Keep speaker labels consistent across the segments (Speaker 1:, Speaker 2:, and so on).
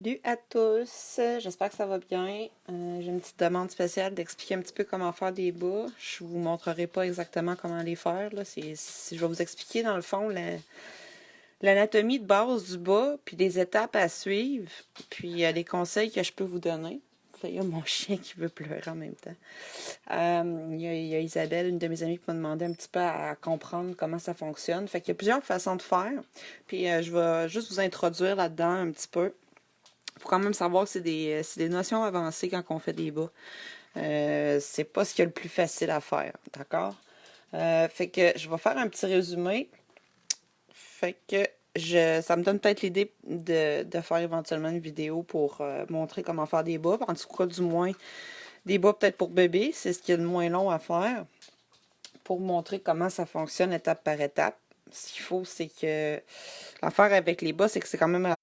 Speaker 1: Salut à tous, j'espère que ça va bien. J'ai une petite demande spéciale d'expliquer un petit peu comment faire des bas. Je vous montrerai pas exactement comment les faire. Là. Je vais vous expliquer dans le fond l'anatomie de base du bas, puis les étapes à suivre, puis les conseils que je peux vous donner. Il y a mon chien qui veut pleurer en même temps. Il y a Isabelle, une de mes amies, qui m'a demandé un petit peu à comprendre comment ça fonctionne. Fait qu'il y a plusieurs façons de faire. Puis je vais juste vous introduire là-dedans un petit peu. Il faut quand même savoir que c'est des notions avancées quand on fait des bas. C'est pas ce qu'il y a le plus facile à faire, d'accord? Fait que je vais faire un petit résumé. Fait que ça me donne peut-être l'idée de faire éventuellement une vidéo pour montrer comment faire des bas. En tout cas, du moins, des bas peut-être pour bébé. C'est ce qui est le moins long à faire. Pour montrer comment ça fonctionne étape par étape. Ce qu'il faut, c'est que l'affaire avec les bas, c'est que c'est quand même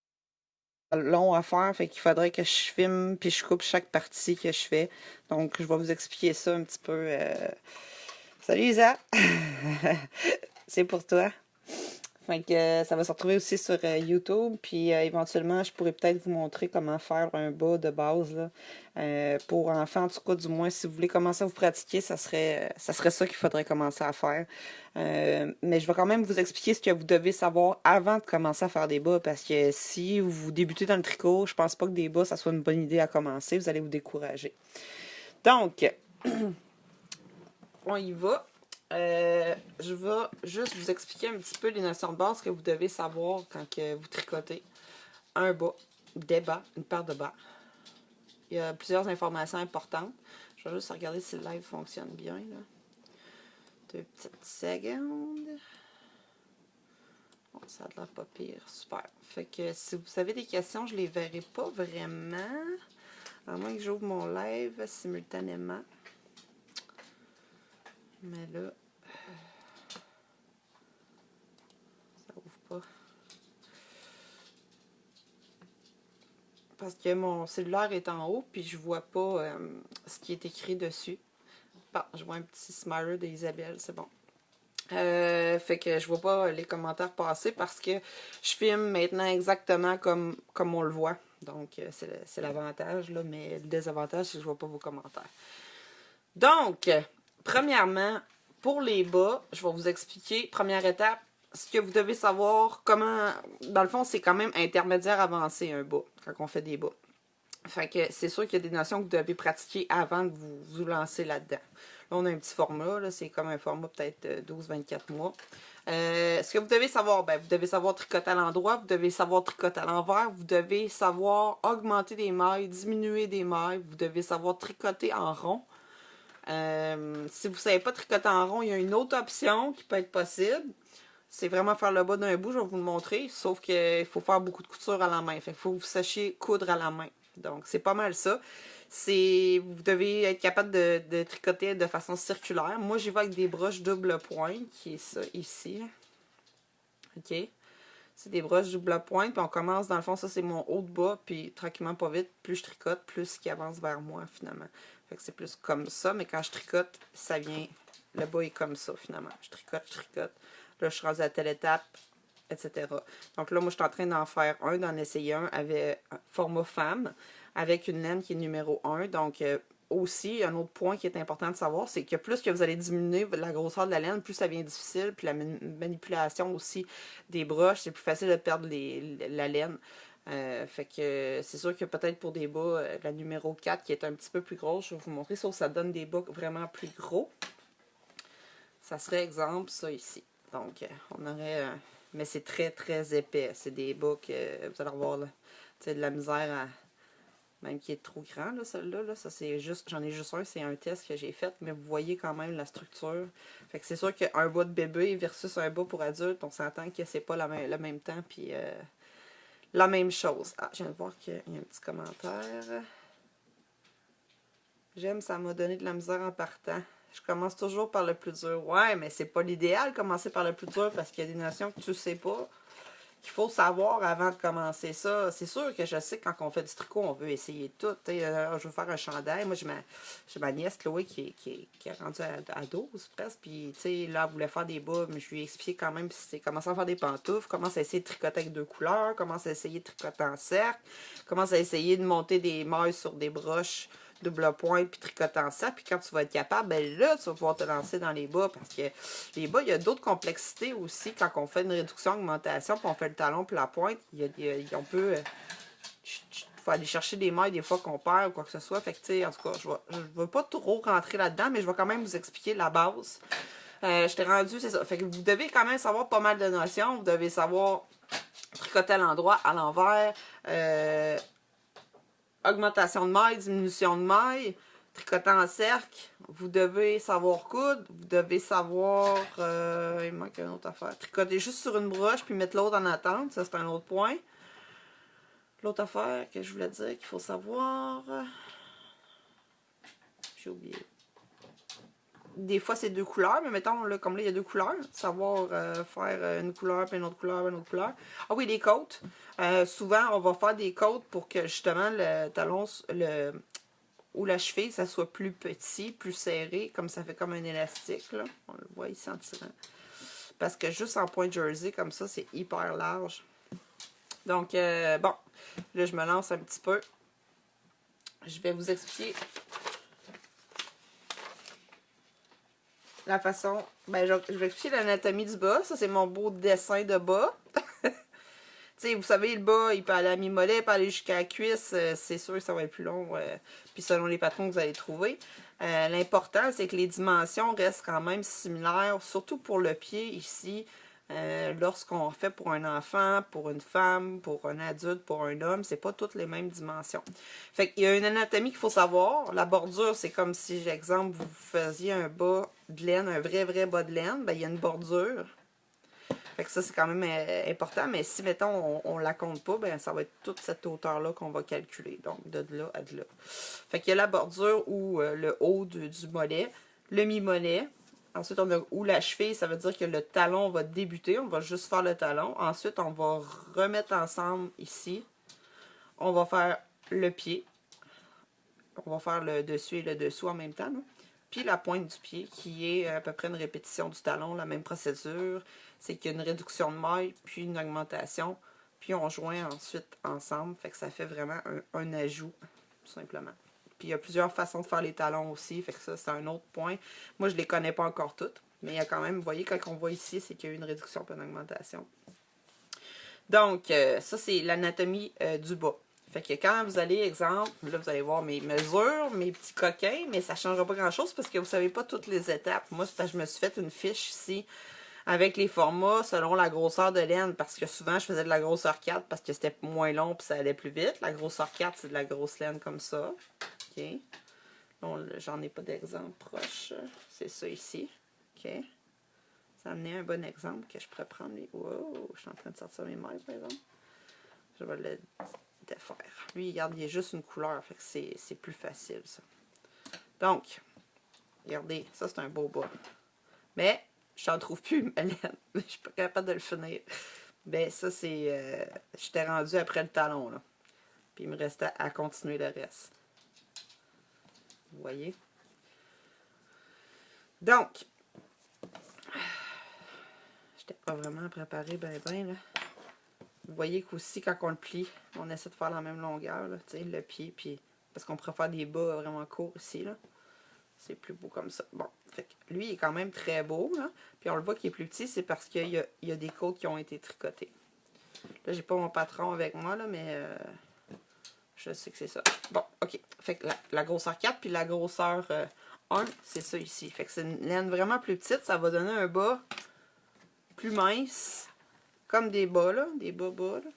Speaker 1: long à faire, fait qu'il faudrait que je filme puis je coupe chaque partie que je fais. Donc, je vais vous expliquer ça un petit peu. Salut Isa! C'est pour toi. Fait que ça va se retrouver aussi sur YouTube, puis éventuellement, je pourrais peut-être vous montrer comment faire un bas de base là, pour enfants. En tout cas, du moins, si vous voulez commencer à vous pratiquer, ça serait ça qu'il faudrait commencer à faire. Mais je vais quand même vous expliquer ce que vous devez savoir avant de commencer à faire des bas, parce que si vous débutez dans le tricot, je pense pas que des bas, ça soit une bonne idée à commencer. Vous allez vous décourager. Donc, on y va. Je vais juste vous expliquer un petit peu les notions de base que vous devez savoir quand que vous tricotez un bas, des bas, une paire de bas. Il y a plusieurs informations importantes. Je vais juste regarder si le live fonctionne bien. Là. 2 petites secondes. Bon, ça a l'air pas pire. Super. Fait que si vous avez des questions, je les verrai pas vraiment. À moins que j'ouvre mon live simultanément. Mais là, ça ouvre pas. Parce que mon cellulaire est en haut, puis je vois pas ce qui est écrit dessus. Bon, je vois un petit smiley d'Isabelle, c'est bon. Fait que je vois pas les commentaires passer parce que je filme maintenant exactement comme on le voit. Donc, c'est l'avantage, là, mais le désavantage, c'est que je vois pas vos commentaires. Donc, premièrement, pour les bas, je vais vous expliquer, première étape, ce que vous devez savoir, comment, dans le fond, c'est quand même intermédiaire avancé un bas, quand on fait des bas. Fait que c'est sûr qu'il y a des notions que vous devez pratiquer avant de vous lancer là-dedans. Là, on a un petit format, là, c'est comme un format peut-être 12-24 mois. Ce que vous devez savoir, ben, vous devez savoir tricoter à l'endroit, vous devez savoir tricoter à l'envers, vous devez savoir augmenter des mailles, diminuer des mailles, vous devez savoir tricoter en rond. Si vous ne savez pas tricoter en rond, il y a une autre option qui peut être possible. C'est vraiment faire le bas d'un bout, je vais vous le montrer, sauf qu'il faut faire beaucoup de couture à la main. Fait qu'il faut que vous sachiez coudre à la main. Donc, c'est pas mal ça. Vous devez être capable de tricoter de façon circulaire. Moi, j'y vais avec des broches double pointe, qui est ça ici. OK? C'est des broches double pointe, puis on commence, dans le fond, ça c'est mon haut de bas, puis tranquillement, pas vite, plus je tricote, plus il avance vers moi, finalement. Fait que c'est plus comme ça, mais quand je tricote, ça vient, le bas est comme ça, finalement. Je tricote. Là, je suis rendue à telle étape, etc. Donc là, moi, je suis en train d'en faire un, d'en essayer un avec format femme, avec une laine qui est numéro 1. Donc, aussi, un autre point qui est important de savoir, c'est que plus que vous allez diminuer la grosseur de la laine, plus ça devient difficile. Puis la manipulation aussi des broches, c'est plus facile de perdre la laine. Fait que c'est sûr que peut-être pour des bas, la numéro 4 qui est un petit peu plus grosse, je vais vous montrer, sauf que ça donne des bas vraiment plus gros. Ça serait exemple ça ici. Donc, on aurait... mais c'est très, très épais. C'est des bas que vous allez avoir là, de la misère à... Même qui est trop grand, là, celui-là. Là, ça, c'est juste... J'en ai juste un, c'est un test que j'ai fait, mais vous voyez quand même la structure. Fait que c'est sûr qu'un bas de bébé versus un bas pour adulte, on s'entend que c'est pas le même temps, puis la même chose. Ah, je viens de voir qu'il y a un petit commentaire. J'aime, ça m'a donné de la misère en partant. Je commence toujours par le plus dur. Ouais, mais c'est pas l'idéal commencer par le plus dur parce qu'il y a des notions que tu sais pas qu'il faut savoir avant de commencer ça. C'est sûr que je sais que quand on fait du tricot, on veut essayer tout. Je veux faire un chandail. Moi, j'ai ma nièce, Chloé, qui est rendue à 12 presque. Puis, là, elle voulait faire des bas, mais je lui ai expliqué quand même, commence à faire des pantoufles, commence à essayer de tricoter avec 2 couleurs, commence à essayer de tricoter en cercle, commence à essayer de monter des mailles sur des broches double point, puis tricotant ça, puis quand tu vas être capable, ben là, tu vas pouvoir te lancer dans les bas, parce que les bas, il y a d'autres complexités aussi, quand on fait une réduction, augmentation, puis on fait le talon, puis la pointe, on peut, faut aller chercher des mailles des fois qu'on perd, ou quoi que ce soit, fait que, tu sais, en tout cas, je vais pas trop rentrer là-dedans, mais je vais quand même vous expliquer la base. Je t'ai rendu, c'est ça, fait que vous devez quand même savoir pas mal de notions, vous devez savoir tricoter à l'endroit, à l'envers, augmentation de mailles, diminution de mailles, tricotant en cercle, vous devez savoir coudre, vous devez savoir, il manque une autre affaire, tricoter juste sur une broche puis mettre l'autre en attente, ça c'est un autre point. L'autre affaire que je voulais dire qu'il faut savoir, j'ai oublié. Des fois c'est 2 couleurs, mais mettons, là, comme là il y a 2 couleurs, savoir faire une couleur puis une autre couleur, une autre couleur. Ah oui, les côtes. Souvent on va faire des côtes pour que justement le talon, ou la cheville, ça soit plus petit, plus serré, comme ça fait comme un élastique, là. On le voit ici en tirant. Parce que juste en point jersey, comme ça, c'est hyper large. Donc, bon, là, je me lance un petit peu. Je vais vous expliquer la façon... Ben, je vais expliquer l'anatomie du bas. Ça, c'est mon beau dessin de bas. Tu sais, vous savez, le bas, il peut aller à mi-mollet, il peut aller jusqu'à la cuisse. C'est sûr que ça va être plus long. Puis selon les patrons que vous allez trouver. L'important, c'est que les dimensions restent quand même similaires, surtout pour le pied ici. Lorsqu'on fait pour un enfant, pour une femme, pour un adulte, pour un homme, c'est pas toutes les mêmes dimensions. Fait qu'il y a une anatomie qu'il faut savoir. La bordure, c'est comme si, exemple, vous faisiez un bas de laine, un vrai bas de laine. Ben, il y a une bordure. Fait que ça, c'est quand même important, mais si, mettons, on la compte pas, ben ça va être toute cette hauteur-là qu'on va calculer. Donc, de là à de là. Fait qu'il y a la bordure ou le haut du mollet, le mi-mollet. Ensuite, on a où la cheville, ça veut dire que le talon va débuter. On va juste faire le talon. Ensuite, on va remettre ensemble ici. On va faire le pied. On va faire le dessus et le dessous en même temps, non? Puis la pointe du pied, qui est à peu près une répétition du talon, la même procédure. C'est qu'il y a une réduction de maille, puis une augmentation, puis on joint ensuite ensemble. Fait que ça fait vraiment un ajout, tout simplement. Puis il y a plusieurs façons de faire les talons aussi, fait que ça, c'est un autre point. Moi, je les connais pas encore toutes, mais il y a quand même, vous voyez, quand on voit ici, c'est qu'il y a une réduction puis une augmentation. Donc, ça, c'est l'anatomie du bas. Fait que quand vous allez, exemple, là, vous allez voir mes mesures, mes petits coquins, mais ça ne changera pas grand-chose parce que vous ne savez pas toutes les étapes. Moi, c'est parce que je me suis fait une fiche ici avec les formats selon la grosseur de laine, parce que souvent, je faisais de la grosseur 4 parce que c'était moins long puis ça allait plus vite. La grosseur 4, c'est de la grosse laine comme ça. OK. J'en ai pas d'exemple proche. C'est ça ici. OK. Ça amenait un bon exemple que je pourrais prendre. Wow, je suis en train de sortir mes mailles, par exemple. Je vais le défaire. Lui, regarde, il y a juste une couleur, fait que c'est plus facile, ça. Donc, regardez, ça, c'est un beau bas. Mais, je n'en trouve plus, ma laine. Je suis pas capable de le finir. Ben, ça, c'est... j'étais rendu après le talon, là. Puis, il me restait à continuer le reste. Vous voyez? Donc, j'étais pas vraiment préparée ben, là. Vous voyez qu'aussi, quand on le plie, on essaie de faire la même longueur, là, tu sais, le pied, puis... Parce qu'on préfère des bas vraiment courts ici, là. C'est plus beau comme ça. Bon, fait que lui, il est quand même très beau, là. Puis on le voit qu'il est plus petit, c'est parce qu'il y a des côtes qui ont été tricotées. Là, j'ai pas mon patron avec moi, là, mais... je sais que c'est ça. Bon, OK. Fait que la grosseur 4 puis la grosseur 1, c'est ça ici. Fait que c'est une laine vraiment plus petite. Ça va donner un bas plus mince. Comme des bas, là. Des bas, là.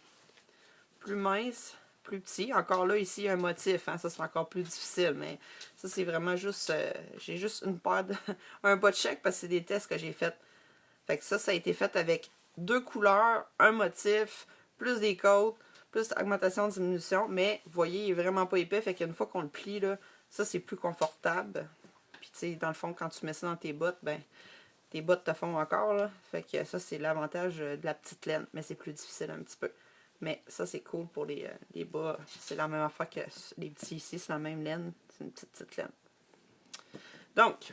Speaker 1: Plus mince, plus petit. Encore là, ici, il y a un motif. Hein, ça, c'est encore plus difficile. Mais ça, c'est vraiment juste... j'ai juste une paire de... un bas de chèque parce que c'est des tests que j'ai fait. Fait que ça a été fait avec 2 couleurs, un motif, plus des côtes, plus augmentation, diminution. Mais, vous voyez, il est vraiment pas épais. Fait qu'une fois qu'on le plie, là, ça, c'est plus confortable. Puis, tu sais, dans le fond, quand tu mets ça dans tes bottes, ben, tes bas te font encore, là. Fait que ça, c'est l'avantage de la petite laine, mais c'est plus difficile un petit peu. Mais ça, c'est cool pour les bas. C'est la même affaire que les petits ici, c'est la même laine. C'est une petite laine. Donc,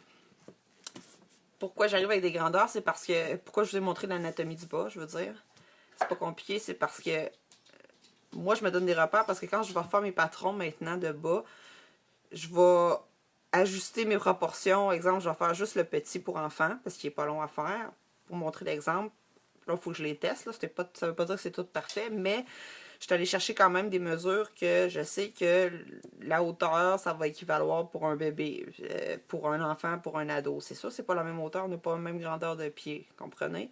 Speaker 1: pourquoi j'arrive avec des grandeurs, c'est parce que... Pourquoi je vous ai montré l'anatomie du bas, je veux dire. C'est pas compliqué, c'est parce que moi, je me donne des repères parce que quand je vais faire mes patrons maintenant de bas, je vais ajuster mes proportions. Exemple, je vais faire juste le petit pour enfants parce qu'il n'est pas long à faire. Pour montrer l'exemple, là, il faut que je les teste. Là. Ça ne veut pas dire que c'est tout parfait, mais je suis allée chercher quand même des mesures que je sais que la hauteur, ça va équivaloir pour un bébé, pour un enfant, pour un ado. C'est sûr, c'est pas la même hauteur, on n'a pas la même grandeur de pied, comprenez?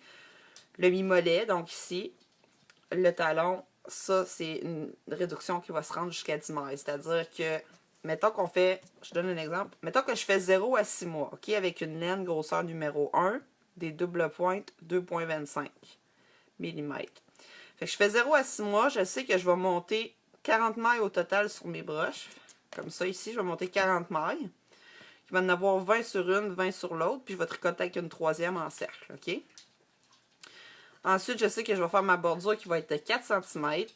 Speaker 1: Le mi-mollet, donc ici, le talon, ça, c'est une réduction qui va se rendre jusqu'à 10 mailles. C'est-à-dire que, mettons qu'on fait, je donne un exemple, mettons que je fais 0 à 6 mois, OK, avec une laine grosseur numéro 1, des doubles pointes 2,25 mm. Fait que je fais 0 à 6 mois, je sais que je vais monter 40 mailles au total sur mes broches. Comme ça, ici, je vais monter 40 mailles. Il va en avoir 20 sur une, 20 sur l'autre, puis je vais tricoter avec une troisième en cercle, OK? Ensuite, je sais que je vais faire ma bordure qui va être de 4 cm.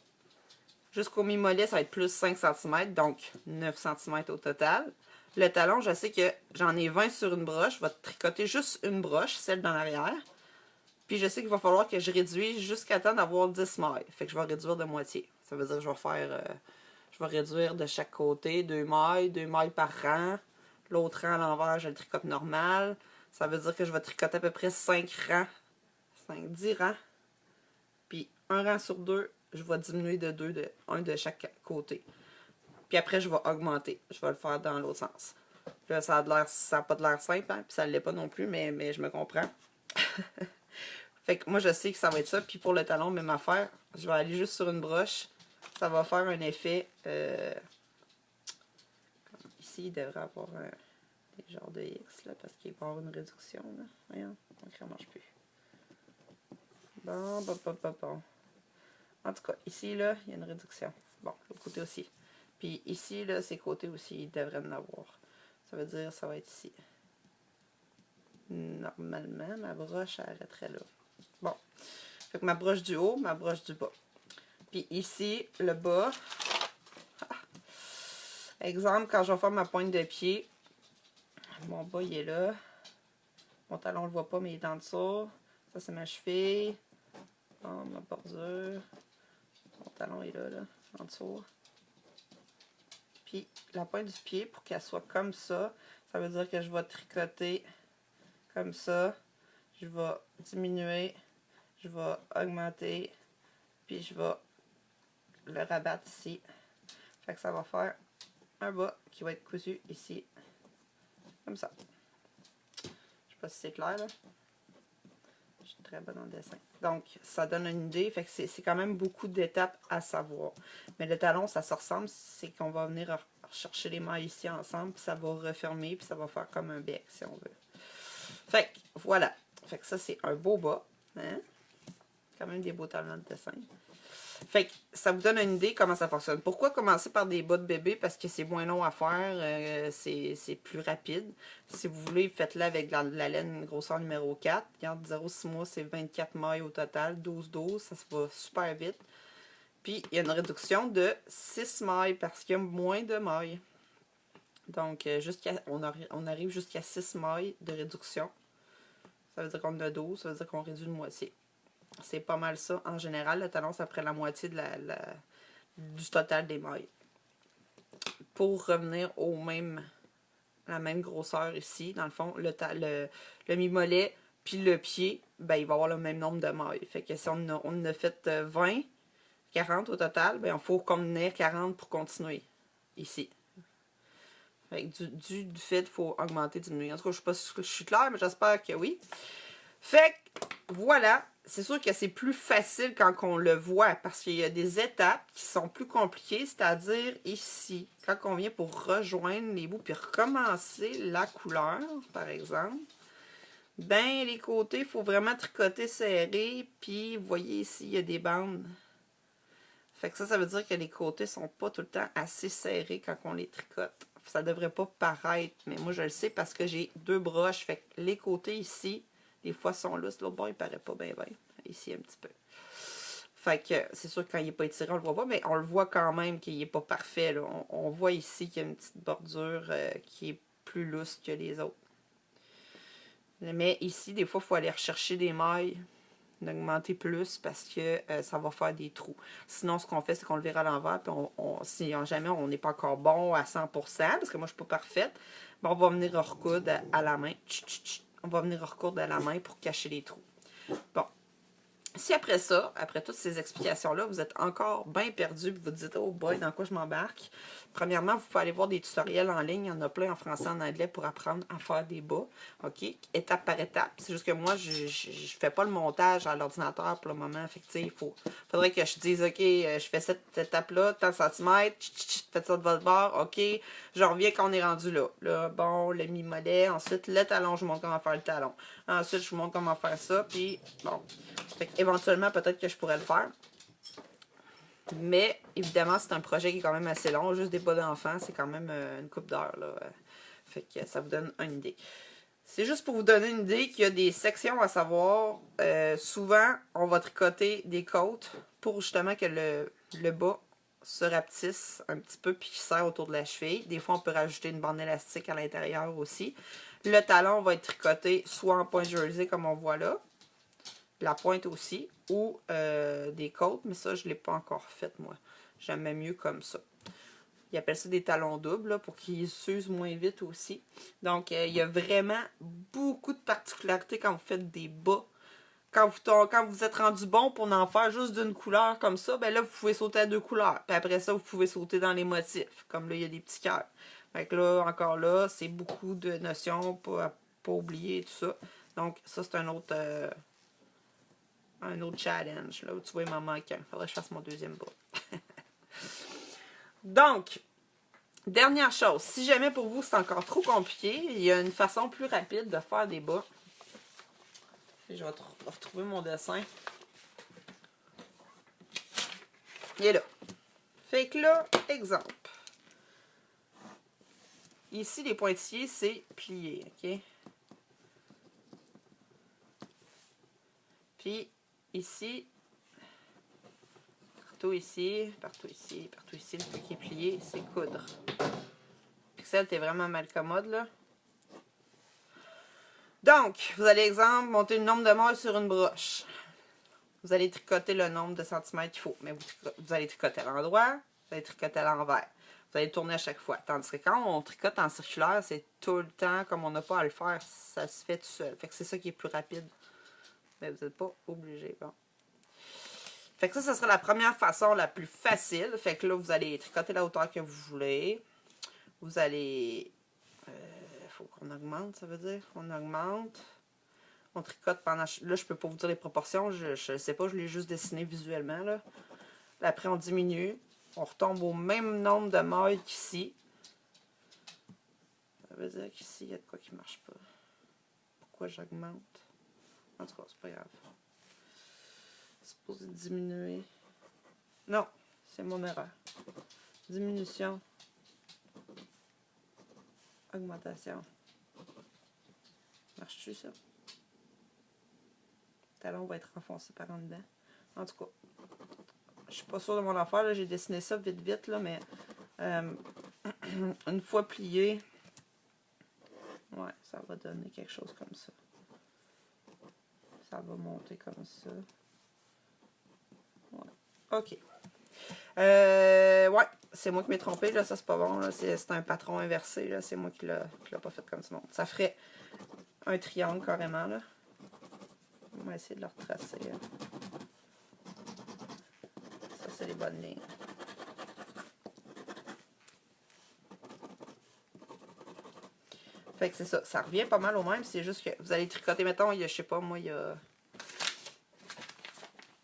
Speaker 1: Jusqu'au mi-mollet, ça va être plus 5 cm, donc 9 cm au total. Le talon, je sais que j'en ai 20 sur une broche. Je vais tricoter juste une broche, celle dans l'arrière. Puis je sais qu'il va falloir que je réduise jusqu'à temps d'avoir 10 mailles. Fait que je vais réduire de moitié. Ça veut dire que je vais faire... je vais réduire de chaque côté 2 mailles par rang. L'autre rang à l'envers, je le tricote normal. Ça veut dire que je vais tricoter à peu près 5 rangs. 10 rangs. Puis un rang sur deux, je vais diminuer de 2, un de chaque côté. Puis après, je vais augmenter. Je vais le faire dans l'autre sens. Là, ça n'a pas de l'air simple, hein, puis ça ne l'est pas non plus, mais je me comprends. Fait que moi, je sais que ça va être ça. Puis pour le talon, même affaire. Je vais aller juste sur une broche. Ça va faire un effet... ici, il devrait avoir des genres de X, là, parce qu'il va y avoir une réduction. Là. Voyons, donc ça ne marche plus. Bon. En tout cas, ici, là, il y a une réduction. Bon, l'autre côté aussi. Puis ici, là, ces côtés aussi, ils devraient en avoir. Ça veut dire, ça va être ici. Normalement, ma broche arrêterait là. Bon. Fait que ma broche du haut, ma broche du bas. Puis ici, le bas. Exemple, quand je vais faire ma pointe de pied, mon bas, il est là. Mon talon, on le voit pas, mais il est en dessous. Ça, c'est ma cheville. Bon, ma bordure. Mon talon est là, en dessous. Puis la pointe du pied, pour qu'elle soit comme ça veut dire que je vais tricoter comme ça. Je vais diminuer, je vais augmenter, puis je vais le rabattre ici. Fait que ça va faire un bas qui va être cousu ici, comme ça. Je sais pas si c'est clair, là. Je suis très bonne en dessin. Donc, ça donne une idée. Fait que c'est quand même beaucoup d'étapes à savoir. Mais le talon, ça se ressemble. C'est qu'on va venir chercher les mailles ici ensemble. Puis ça va refermer. Puis ça va faire comme un bec, si on veut. Fait que, voilà. Fait que ça, c'est un beau bas. Hein? Quand même des beaux talents de dessin. Fait que ça vous donne une idée comment ça fonctionne. Pourquoi commencer par des bas de bébé? Parce que c'est moins long à faire, c'est plus rapide. Si vous voulez, faites-le avec la laine grosseur numéro 4. Regarde, 0,6 mois, c'est 24 mailles au total, 12-12, ça se va super vite. Puis, il y a une réduction de 6 mailles parce qu'il y a moins de mailles. Donc, on arrive jusqu'à 6 mailles de réduction. Ça veut dire qu'on a 12, ça veut dire qu'on réduit de moitié. C'est pas mal ça. En général, le talon, ça prend la moitié de du total des mailles. Pour revenir la même grosseur ici, dans le fond, le mi-mollet puis le pied, ben, il va avoir le même nombre de mailles. Fait que si on a fait 20, 40 au total, ben, il faut qu'on ait 40 pour continuer ici. Fait que du fait, il faut augmenter, diminuer. En tout cas, je sais pas si je suis claire, mais j'espère que oui. Fait que, voilà. C'est sûr que c'est plus facile quand on le voit parce qu'il y a des étapes qui sont plus compliquées, c'est-à-dire ici, quand on vient pour rejoindre les bouts puis recommencer la couleur, par exemple, ben les côtés, il faut vraiment tricoter serré, puis vous voyez ici, il y a des bandes. Fait que ça veut dire que les côtés sont pas tout le temps assez serrés quand on les tricote. Ça devrait pas paraître, mais moi je le sais parce que j'ai deux broches, fait que les côtés ici, Des fois, ils sont lousses. L'autre bord, il paraît pas bien. Ici, un petit peu. Fait que c'est sûr que quand il n'est pas étiré, on le voit pas, mais on le voit quand même qu'il n'est pas parfait. Là. On voit ici qu'il y a une petite bordure qui est plus lousse que les autres. Mais ici, des fois, il faut aller rechercher des mailles, d'augmenter plus parce que ça va faire des trous. Sinon, ce qu'on fait, c'est qu'on le vire à l'envers, puis si jamais on n'est pas encore bon à 100%, parce que moi, je ne suis pas parfaite, ben, on va venir recoudre à la main. On va venir recoudre à la main pour cacher les trous. Bon. Si après ça, après toutes ces explications-là, vous êtes encore bien perdu et vous vous dites « Oh boy, dans quoi je m'embarque? » Premièrement, vous pouvez aller voir des tutoriels en ligne. Il y en a plein en français et en anglais pour apprendre à faire des bas. OK? Étape par étape. C'est juste que moi, je ne fais pas le montage à l'ordinateur pour le moment. Fait que, il faudrait que je dise « OK, je fais cette étape-là, tant de centimètres, faites ça de votre bord. OK, je reviens quand on est rendu là. Là, bon, le mi-mollet. Ensuite, le talon, je vous montre comment faire le talon. Ensuite, je vous montre comment faire ça. Puis, bon. Fait éventuellement, peut-être que je pourrais le faire. Mais, évidemment, c'est un projet qui est quand même assez long. Juste des bas d'enfant, c'est quand même une couple d'heures. Fait que ça vous donne une idée. C'est juste pour vous donner une idée qu'il y a des sections à savoir. Souvent, on va tricoter des côtes pour justement que le bas se rapetisse un petit peu puis qu'il serre autour de la cheville. Des fois, on peut rajouter une bande élastique à l'intérieur aussi. Le talon va être tricoté soit en point jersey comme on voit là, la pointe aussi, ou des côtes, mais ça, je ne l'ai pas encore fait, moi. J'aimais mieux comme ça. Ils appellent ça des talons doubles, là, pour qu'ils s'usent moins vite aussi. Donc, il y a vraiment beaucoup de particularités quand vous faites des bas. Quand vous êtes rendu bon pour en faire juste d'une couleur comme ça, ben là, vous pouvez sauter à 2 couleurs. Puis après ça, vous pouvez sauter dans les motifs. Comme là, il y a des petits cœurs. Fait que là, encore là, c'est beaucoup de notions, pas oublier tout ça. Donc, ça, c'est un autre challenge. Là où tu vois, il m'en manque un. Faudrait que je fasse mon deuxième bas. Donc, dernière chose. Si jamais pour vous, c'est encore trop compliqué, il y a une façon plus rapide de faire des bas. Je vais retrouver mon dessin. Il est là. Fait que là, exemple. Ici, les pointillés, c'est plié, OK? Puis, ici, partout ici, partout ici, partout ici, le truc qui est plié, c'est coudre. Pixel, t'es vraiment mal commode, là. Donc, vous allez, exemple, monter le nombre de mailles sur une broche. Vous allez tricoter le nombre de centimètres qu'il faut. Mais vous allez tricoter à l'endroit, vous allez tricoter à l'envers. Vous allez tourner à chaque fois. Tandis que quand on tricote en circulaire, c'est tout le temps, comme on n'a pas à le faire, ça se fait tout seul. Fait que c'est ça qui est plus rapide. Mais vous n'êtes pas obligé. Bon. Fait que ça sera la première façon la plus facile. Fait que là, vous allez tricoter la hauteur que vous voulez. Vous allez... faut qu'on augmente, ça veut dire. On augmente. On tricote pendant... Là, je peux pas vous dire les proportions. Je ne sais pas, je l'ai juste dessiné visuellement. Là. Après, on diminue. On retombe au même nombre de mailles qu'ici. Ça veut dire qu'ici, il y a de quoi qui ne marche pas. Pourquoi j'augmente? En tout cas, c'est pas grave. C'est supposé diminuer. Non, c'est mon erreur. Diminution. Augmentation. Marche-tu, ça? Le talon va être enfoncé par en dedans. En tout cas, je suis pas sûre de mon affaire. J'ai dessiné ça vite, vite, là, mais une fois plié, ouais, ça va donner quelque chose comme ça. Ça va monter comme ça. Ouais. OK. Ouais, c'est moi qui m'ai trompé, là, ça c'est pas bon, c'est un patron inversé, là, c'est moi qui l'a pas fait comme ça. Ça ferait un triangle carrément, là. On va essayer de le retracer. Hein. Ça, c'est les bonnes lignes. Fait que c'est ça, ça revient pas mal au même, c'est juste que vous allez tricoter, mettons, il y a, je sais pas, moi, il y a...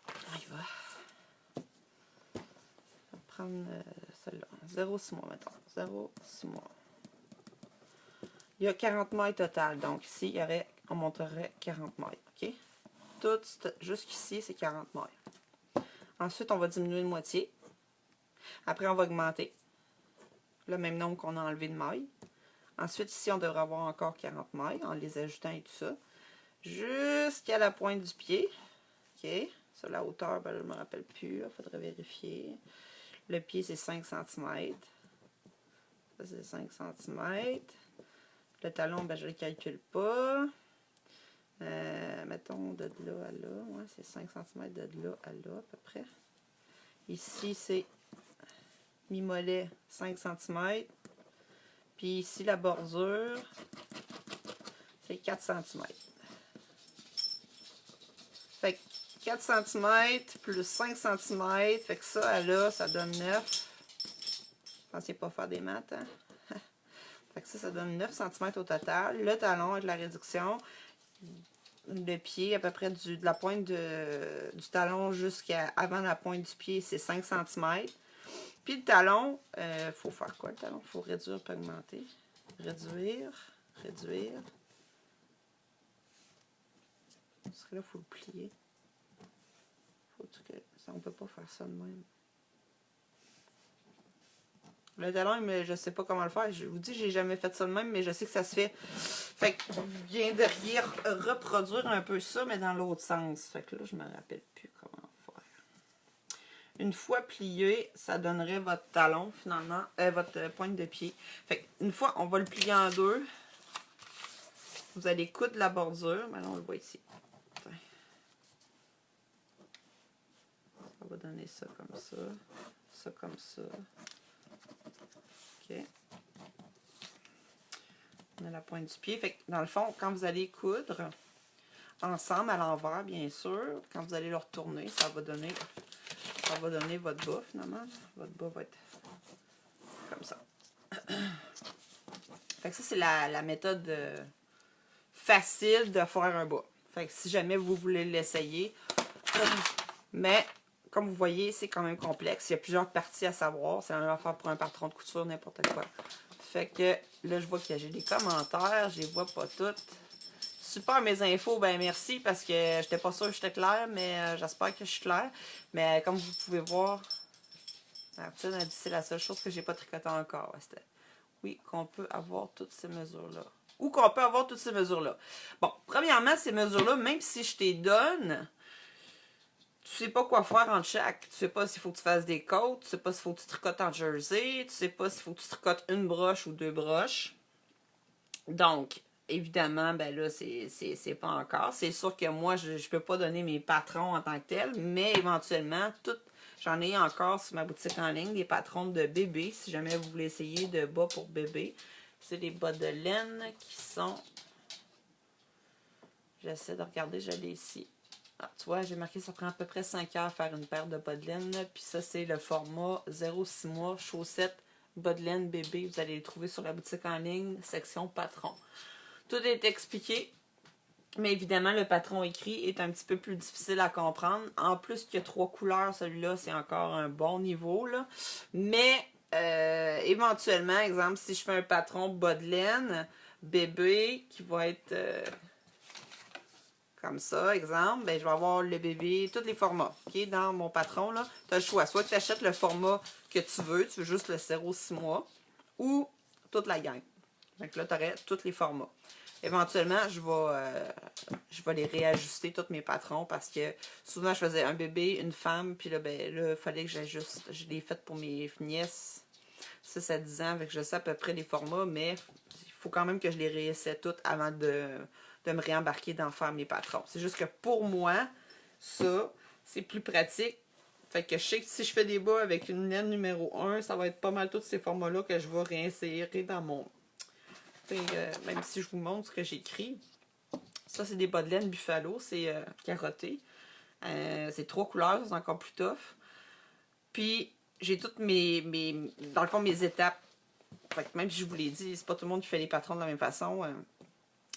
Speaker 1: Ah, il va. On va prendre celle-là, 0,6 mois, mettons, 0,6 mois. Il y a 40 mailles total, donc ici, il y aurait, on monterait 40 mailles, OK? Tout jusqu'ici, c'est 40 mailles. Ensuite, on va diminuer de moitié. Après, on va augmenter le même nombre qu'on a enlevé de mailles. Ensuite, ici, on devrait avoir encore 40 mailles en les ajoutant et tout ça. jusqu'à la pointe du pied. OK. Ça, la hauteur, ben, je ne me rappelle plus. Il faudrait vérifier. Le pied, c'est 5 cm. Ça, c'est 5 cm. Le talon, ben, je ne le calcule pas. Mettons de là à là. Ouais, c'est 5 cm de là à là, à peu près. Ici, c'est mi-mollet, 5 cm. Puis ici, la bordure, c'est 4 cm. Fait que 4 cm plus 5 cm. Fait que ça, là, ça donne 9. Pensez pas faire des maths, hein? Fait que ça donne 9 cm au total. Le talon avec la réduction. Le pied, à peu près de la pointe du talon jusqu'à avant la pointe du pied, c'est 5 cm. Puis le talon, faut faire quoi le talon? Il faut réduire puis augmenter. Réduire, réduire. Parce que là, il faut le plier. On ne peut pas faire ça de même. Le talon, mais je ne sais pas comment le faire. Je vous dis, j'ai jamais fait ça de même, mais je sais que ça se fait. Fait que je viens de reproduire un peu ça, mais dans l'autre sens. Fait que là, je me rappelle plus comment faire. Une fois plié, ça donnerait votre talon, finalement, votre pointe de pied. Fait une fois, on va le plier en deux. Vous allez coudre la bordure. Maintenant, on le voit ici. On va donner ça comme ça. Ça comme ça. OK. On a la pointe du pied. Fait que dans le fond, quand vous allez coudre, ensemble à l'envers, bien sûr, quand vous allez le retourner, ça va donner votre bas, finalement. Votre bas va être comme ça. Fait que ça, c'est la méthode facile de faire un bas. Fait que si jamais vous voulez l'essayer, mais comme vous voyez, c'est quand même complexe. Il y a plusieurs parties à savoir. C'est la même affaire pour un patron de couture, n'importe quoi. Fait que là, je vois que j'ai des commentaires. Je les vois pas toutes. Super mes infos, ben merci parce que j'étais pas sûre que j'étais claire, mais j'espère que je suis claire. Mais comme vous pouvez voir, Martine a dit c'est la seule chose que j'ai pas tricoté encore. Oui, qu'on peut avoir toutes ces mesures-là. Ou qu'on peut avoir toutes ces mesures-là. Bon, premièrement, ces mesures-là, même si je t'ai donne, tu sais pas quoi faire en chaque. Tu sais pas s'il faut que tu fasses des côtes, tu sais pas s'il faut que tu tricotes en jersey, tu sais pas s'il faut que tu tricotes une broche ou deux broches. Donc, évidemment, ben là, c'est pas encore. C'est sûr que moi, je peux pas donner mes patrons en tant que tels, mais éventuellement, j'en ai encore sur ma boutique en ligne, des patrons de bébé, si jamais vous voulez essayer de bas pour bébé. C'est des bas de laine qui sont... J'essaie de regarder, je l'ai ici. Ah, tu vois, j'ai marqué ça prend à peu près 5 heures à faire une paire de bas de laine. Puis ça, c'est le format 0,6 mois, chaussettes, bas de laine, bébé. Vous allez les trouver sur la boutique en ligne, section patron. Tout est expliqué. Mais évidemment, le patron écrit est un petit peu plus difficile à comprendre. En plus qu'il y a 3 couleurs, celui-là, c'est encore un bon niveau, là. Mais, éventuellement, exemple, si je fais un patron bas de laine, bébé, qui va être... comme ça, exemple, ben, je vais avoir le bébé, tous les formats, OK, dans mon patron, là, tu as le choix. Soit tu achètes le format que tu veux juste le 0,6 mois, ou toute la gang. Donc là, tu aurais tous les formats. Éventuellement, je vais les réajuster, tous mes patrons, parce que souvent, je faisais un bébé, une femme, puis là, ben, là, il fallait que j'ajuste. Je l'ai fait pour mes nièces, 6 à 10 ans, avec je sais à peu près les formats, mais il faut quand même que je les réessaie toutes avant de me réembarquer dans faire mes patrons. C'est juste que pour moi, ça, c'est plus pratique. Fait que je sais que si je fais des bas avec une laine numéro 1, ça va être pas mal tous ces formats-là que je vais réinsérer dans mon... même si je vous montre ce que j'écris. Ça, c'est des bas de laine Buffalo, c'est carotté. C'est 3 couleurs, c'est encore plus tough. Puis, j'ai toutes dans le fond, mes étapes. Fait que même si je vous l'ai dit, c'est pas tout le monde qui fait les patrons de la même façon.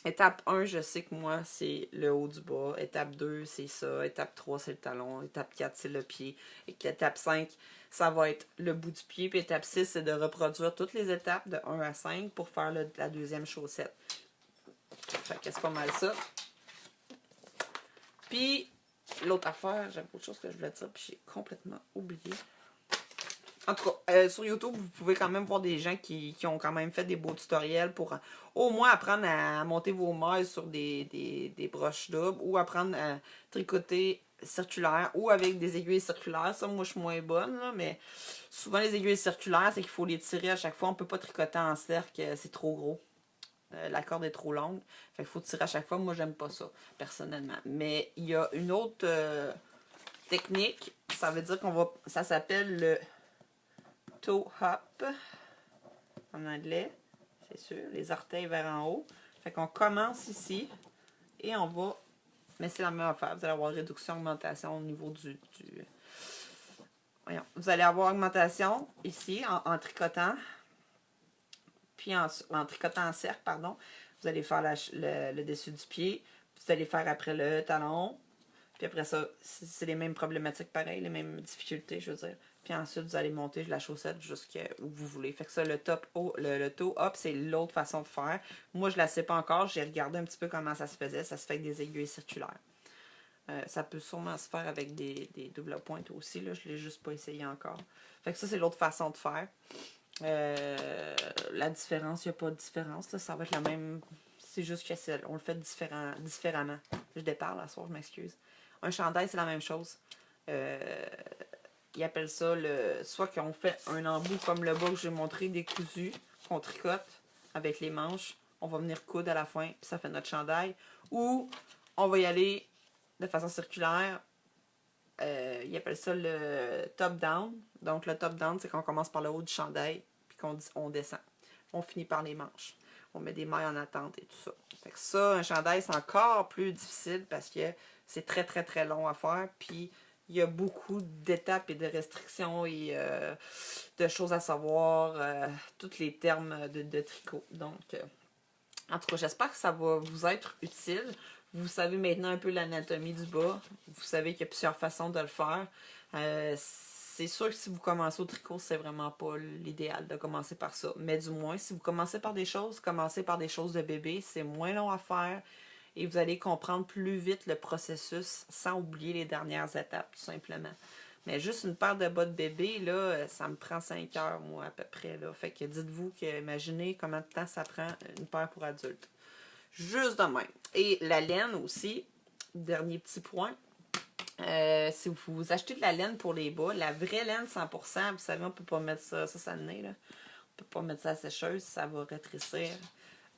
Speaker 1: Étape 1, je sais que moi, c'est le haut du bas. Étape 2, c'est ça. Étape 3, c'est le talon. Étape 4, c'est le pied. Et étape 5, ça va être le bout du pied. Puis étape 6, c'est de reproduire toutes les étapes de 1 à 5 pour faire la deuxième chaussette. Fait que c'est pas mal ça. Puis, l'autre affaire, j'avais autre chose que je voulais dire, puis j'ai complètement oublié. En tout cas, sur YouTube, vous pouvez quand même voir des gens qui ont quand même fait des beaux tutoriels pour au moins apprendre à monter vos mailles sur des broches doubles ou apprendre à tricoter circulaire ou avec des aiguilles circulaires. Ça, moi, je suis moins bonne, là, mais souvent, les aiguilles circulaires, c'est qu'il faut les tirer à chaque fois. On peut pas tricoter en cercle, c'est trop gros. La corde est trop longue. Fait qu'il faut tirer à chaque fois. Moi, j'aime pas ça, personnellement. Mais il y a une autre technique. Ça veut dire qu'on va... Ça s'appelle le toe hop en anglais, c'est sûr, les orteils vers en haut. Fait qu'on commence ici et on va, mais c'est la même affaire, vous allez avoir réduction, augmentation au niveau voyons, vous allez avoir augmentation ici en tricotant, puis en tricotant en cercle, pardon, vous allez faire le dessus du pied, vous allez faire après le talon, puis après ça, c'est les mêmes problématiques pareil, les mêmes difficultés, je veux dire. Puis ensuite, vous allez monter la chaussette jusqu'où vous voulez. Fait que ça, le toe up, c'est l'autre façon de faire. Moi, je la sais pas encore. J'ai regardé un petit peu comment ça se faisait. Ça se fait avec des aiguilles circulaires. Ça peut sûrement se faire avec des doubles pointes aussi. Là. Je l'ai juste pas essayé encore. Fait que ça, c'est l'autre façon de faire. La différence, il n'y a pas de différence. Là. Ça va être la même. C'est juste que on le fait différemment. Je déparle à soir, je m'excuse. Un chandail, c'est la même chose. Ils appellent ça soit qu'on fait un embout comme le bas que j'ai montré, décousu, qu'on tricote avec les manches. On va venir coudre à la fin, puis ça fait notre chandail. Ou on va y aller de façon circulaire. Ils appellent ça le top-down. Donc le top-down, c'est qu'on commence par le haut du chandail, puis qu'on descend. On finit par les manches. On met des mailles en attente et tout ça. Fait que ça, un chandail, c'est encore plus difficile parce que c'est très, très, très long à faire. Puis, il y a beaucoup d'étapes et de restrictions et de choses à savoir. Tous les termes de tricot. Donc, en tout cas, j'espère que ça va vous être utile. Vous savez maintenant un peu l'anatomie du bas. Vous savez qu'il y a plusieurs façons de le faire. C'est sûr que si vous commencez au tricot, c'est vraiment pas l'idéal de commencer par ça. Mais du moins, si vous commencez par des choses, commencez par des choses de bébé. C'est moins long à faire et vous allez comprendre plus vite le processus sans oublier les dernières étapes, tout simplement. Mais juste une paire de bas de bébé, là, ça me prend 5 heures, moi, à peu près. Là. Fait que dites-vous que, imaginez combien de temps ça prend une paire pour adultes. Juste de même. Et la laine aussi, dernier petit point. Si vous achetez de la laine pour les bas, la vraie laine 100%, vous savez, on peut pas mettre ça le nez, là. On peut pas mettre ça à la sécheuse, ça va rétrécir.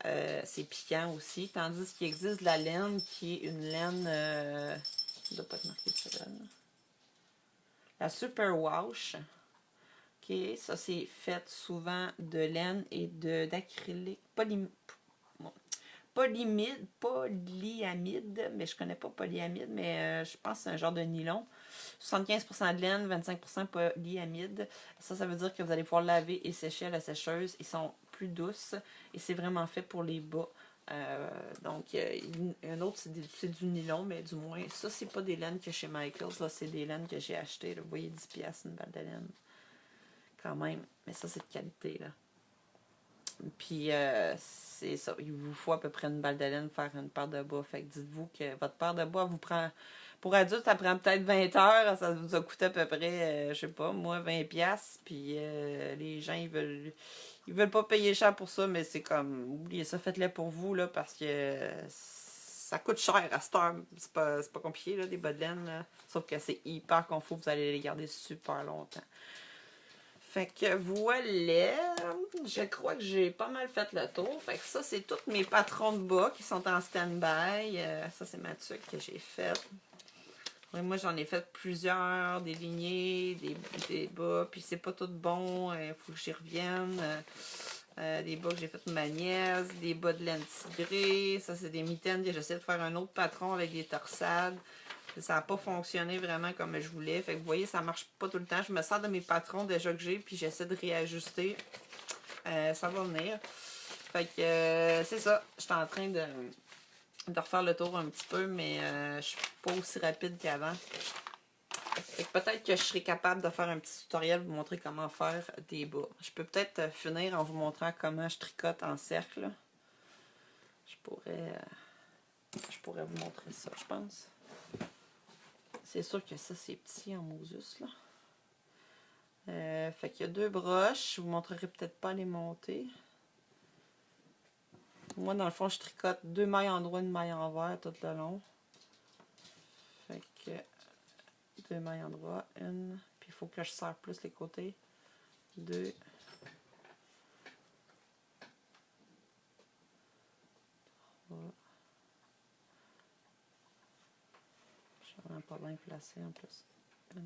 Speaker 1: C'est piquant aussi. Tandis qu'il existe de la laine qui est une laine. Il ne doit pas être marqué sur elle. La Super Wash. OK, ça c'est fait souvent de laine et d'acrylique. Polyamide, mais je connais pas polyamide, mais je pense que c'est un genre de nylon. 75% de laine, 25% polyamide. Ça veut dire que vous allez pouvoir laver et sécher à la sécheuse. Ils sont plus douces et c'est vraiment fait pour les bas. Donc, un autre, c'est du nylon, mais du moins, ça, c'est pas des laines que chez Michaels. Là, c'est des laines que j'ai achetées. Là. Vous voyez, 10$ une balle de laine. Quand même. Mais ça, c'est de qualité, là. Puis, c'est ça. Il vous faut à peu près une balle de laine pour faire une paire de bas. Fait que dites-vous que votre paire de bas vous prend... Pour adulte, ça prend peut-être 20 heures. Ça vous a coûté à peu près, je sais pas, moi, 20$. Puis, les gens, ils veulent pas payer cher pour ça, mais c'est comme... Oubliez ça, faites-le pour vous, là, parce que ça coûte cher à cette heure. C'est pas compliqué, là, des bas de laine, là. Sauf que c'est hyper confort. Vous allez les garder super longtemps. Fait que voilà, je crois que j'ai pas mal fait le tour. Fait que ça, c'est tous mes patrons de bas qui sont en stand-by. Ça, c'est ma tuque que j'ai faite. Oui, moi, j'en ai fait plusieurs, des lignées, des bas, puis c'est pas tout bon. Il faut que j'y revienne. Des bas que j'ai fait de ma nièce, des bas de laine tigrée. Ça, c'est des mitaines que j'essaie de faire un autre patron avec des torsades. Ça n'a pas fonctionné vraiment comme je voulais. Fait que vous voyez, ça marche pas tout le temps. Je me sers de mes patrons déjà que j'ai, puis j'essaie de réajuster. Ça va venir. Fait que c'est ça. Je suis en train de refaire le tour un petit peu, mais je suis pas aussi rapide qu'avant. Fait que peut-être que je serai capable de faire un petit tutoriel, vous montrer comment faire des bas. Je peux peut-être finir en vous montrant comment je tricote en cercle. Je pourrais vous montrer ça, je pense. C'est sûr que ça, c'est petit en Moses, là. Fait qu'il y a 2 broches. Je vous montrerai peut-être pas les monter. Moi, dans le fond, je tricote 2 mailles en droit, une maille en vert tout le long. Fait que 2 mailles en droit, une. Puis il faut que je serre plus les côtés. 2. 3. Je suis vraiment pas bien placée en plus. 1.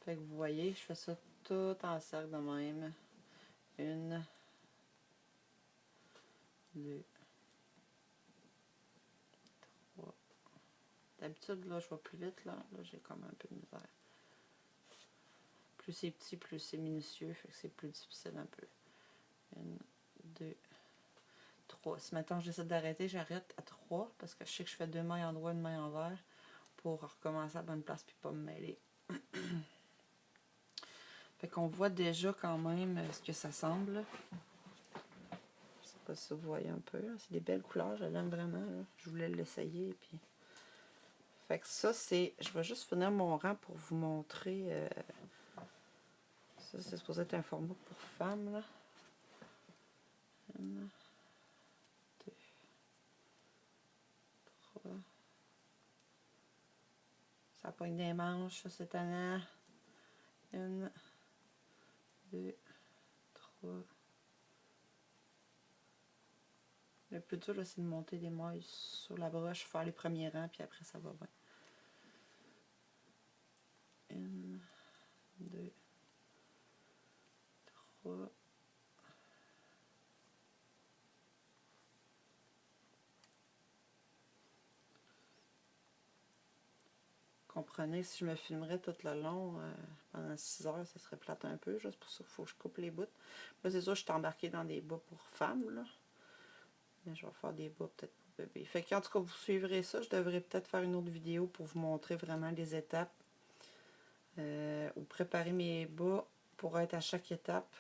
Speaker 1: Fait que vous voyez, je fais ça tout en cercle de même. 1, 2, 3. D'habitude, là, je vais plus vite, là. Là, j'ai comme un peu de misère. Plus c'est petit, plus c'est minutieux, fait que c'est plus difficile un peu. 1, 2, 3. Si maintenant j'essaie d'arrêter, j'arrête à 3 parce que je sais que je fais 2 mailles en droit, une maille en vert pour recommencer à la bonne place puis pas me mêler. Fait qu'on voit déjà quand même ce que ça semble. Je sais pas si vous voyez un peu. C'est des belles couleurs, je l'aime vraiment. Là. Je voulais l'essayer. Puis... Fait que ça, c'est... Je vais juste finir mon rang pour vous montrer. Ça, c'est supposé être un format pour femmes. Là. 1, 2, 3. Ça pogne des manches, ça, c'est tannant. 1, 2, 3. Le plus dur, c'est de monter des mailles sur la broche, faire les premiers rangs, puis après, ça va bien. 1, 2, 3. Comprenez, si je me filmerais tout le long, pendant 6 heures, ça serait plate un peu. Juste pour ça qu'il faut que je coupe les bouts. Là, c'est sûr, je suis embarquée dans des bas pour femmes, là. Mais je vais faire des bas peut-être pour bébé. Fait qu'en tout cas, vous suivrez ça. Je devrais peut-être faire une autre vidéo pour vous montrer vraiment les étapes. Ou préparer mes bas pour être à chaque étape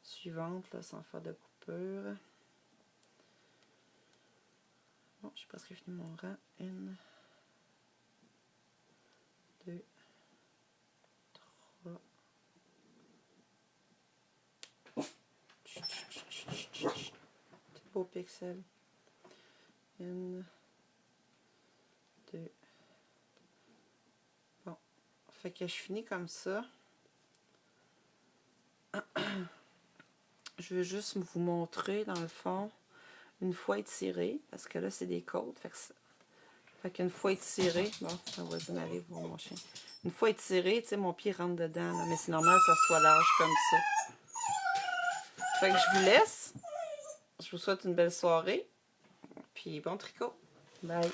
Speaker 1: suivante, là, sans faire de coupure. Bon, j'ai presque fini mon rang. 1, 2, 3. C'est beau pixel. 1, 2. Bon. Fait que je finis comme ça. Je veux juste vous montrer, dans le fond, une fois étiré, parce que là, c'est des côtes. Fait qu'une fois étiré, bon, ma voisine arrive voir mon chien. Une fois étiré, tu sais, mon pied rentre dedans, là, mais c'est normal que ça soit large comme ça. Fait que je vous laisse. Je vous souhaite une belle soirée. Puis bon tricot. Bye.